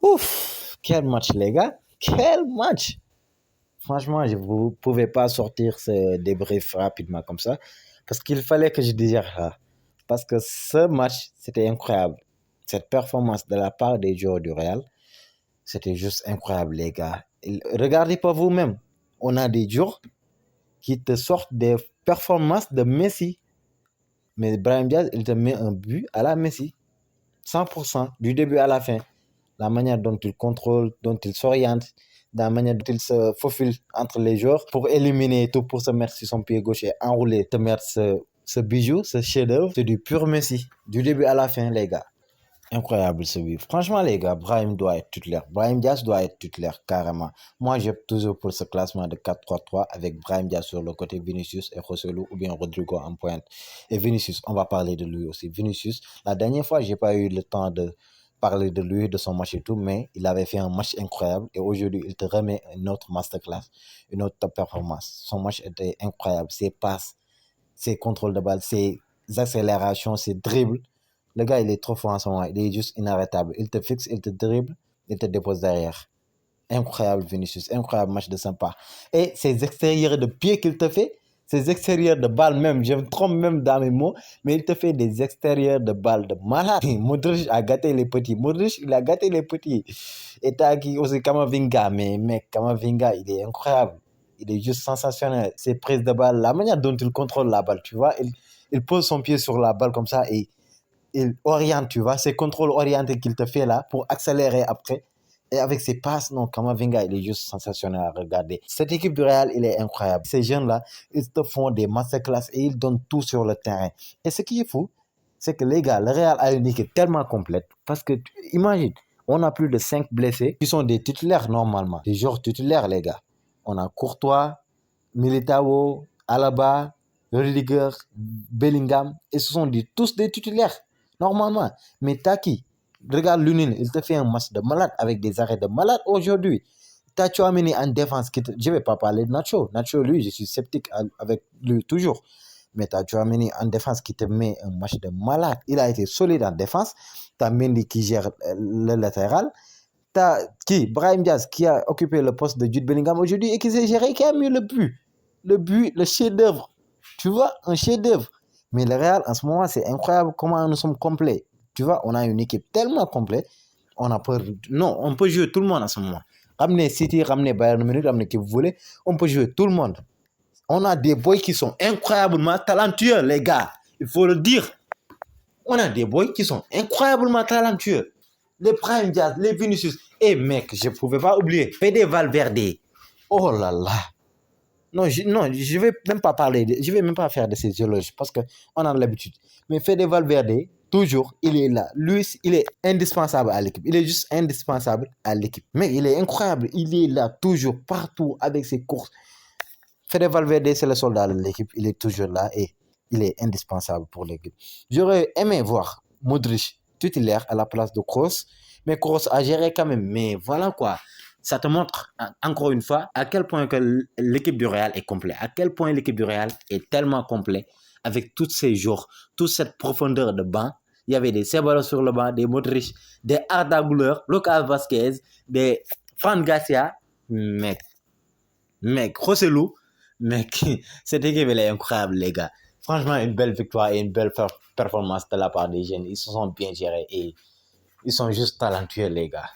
Ouf, quel match, les gars. Quel match. Franchement, vous ne pouvez pas sortir ce débrief rapidement comme ça. Parce qu'il fallait que je digère ça. Parce que ce match, c'était incroyable. Cette performance de la part des joueurs du Real, c'était juste incroyable, les gars. Regardez pas vous-même. On a des joueurs qui te sortent des performances de Messi. Mais Brahim Diaz, il te met un but à la Messi. 100%, du début à la fin. La manière dont il contrôle, dont il s'oriente, la manière dont il se faufile entre les joueurs pour éliminer tout, pour se mettre sur son pied gauche et enrouler, te mettre ce bijou, ce chef-d'œuvre. C'est du pur Messi, du début à la fin, les gars. Incroyable ce but. Franchement, les gars, Brahim doit être titulaire. Brahim Diaz doit être titulaire, carrément. Moi, j'opte toujours pour ce classement de 4-3-3 avec Brahim Diaz sur le côté, Vinicius et Joselu ou bien Rodrigo en pointe. Et Vinicius, on va parler de lui aussi. Vinicius, la dernière fois, j'ai pas eu le temps de parler de lui, de son match et tout, mais il avait fait un match incroyable et aujourd'hui, il te remet une autre masterclass, une autre top performance. Son match était incroyable. Ses passes, ses contrôles de balle, ses accélérations, ses dribbles. Le gars, il est trop fort en ce moment. Il est juste inarrêtable. Il te fixe, il te dribble, il te dépose derrière. Incroyable, Vinicius. Incroyable match de sympa. Et ces extérieurs de pied qu'il te fait, ces extérieurs de balles même, je me trompe même dans mes mots, mais il te fait des extérieurs de balles de malade. Modric a gâté les petits. Modric, il a gâté les petits. Et t'as qui aussi Kamavinga. Mais mec, Kamavinga, il est incroyable. Il est juste sensationnel. Ses prises de balle, la manière dont il contrôle la balle, tu vois, il pose son pied sur la balle comme ça et il oriente, tu vois, ces contrôles orientés qu'il te fait là pour accélérer après. Et avec ses passes, non, Kamavinga, il est juste sensationnel à regarder. Cette équipe du Real, il est incroyable. Ces jeunes-là, ils te font des masterclass et ils donnent tout sur le terrain. Et ce qui est fou, c'est que les gars, le Real a une équipe tellement complète. Parce que, imagine, on a plus de 5 blessés qui sont des titulaires normalement. Des joueurs titulaires, les gars. On a Courtois, Militao, Alaba, Rudiger, Bellingham. Et ce sont tous des titulaires. Normalement, mais Taki, regarde Lunin, il te fait un match de malade avec des arrêts de malade aujourd'hui. T'as Chouameni en défense, je ne vais pas parler de Nacho. Nacho, lui, je suis sceptique avec lui toujours. Mais t'as Chouameni en défense qui te met un match de malade. Il a été solide en défense. T'as Mendy qui gère le latéral. T'as Brahim Diaz qui a occupé le poste de Jude Bellingham aujourd'hui et qui s'est géré, qui a mis le but. Le but, le chef-d'œuvre. Tu vois, un chef-d'œuvre. Mais le Real, en ce moment, c'est incroyable comment nous sommes complets. Tu vois, on a une équipe tellement complète. On a peur. Non, on peut jouer tout le monde en ce moment. Ramener City, ramener Bayern Munich, ramener qui vous voulez. On peut jouer tout le monde. On a des boys qui sont incroyablement talentueux, les gars. Il faut le dire. On a des boys qui sont incroyablement talentueux. Les Prime Jazz, les Vinicius. Et mec, je ne pouvais pas oublier. Fede Valverde. Oh là là. Non, je vais même pas parler, je vais même pas faire de ces éloges parce qu'on a l'habitude. Mais Fede Valverde, toujours, il est là. Lui, il est indispensable à l'équipe. Il est juste indispensable à l'équipe. Mais il est incroyable. Il est là, toujours, partout, avec ses courses. Fede Valverde, c'est le soldat de l'équipe. Il est toujours là et il est indispensable pour l'équipe. J'aurais aimé voir Modric titulaire à la place de Kroos. Mais Kroos a géré quand même. Mais voilà quoi. Ça te montre encore une fois à quel point que l'équipe du Real est complète, à quel point l'équipe du Real est tellement complète avec tous ces joueurs, toute cette profondeur de banc. Il y avait des Ceballos sur le banc, des Modric, des Arda Güler, Lucas Vazquez, des Fran Garcia. Mec, Joselu, mec, cette équipe elle est incroyable les gars. Franchement, une belle victoire et une belle performance de la part des jeunes. Ils se sont bien gérés et ils sont juste talentueux les gars.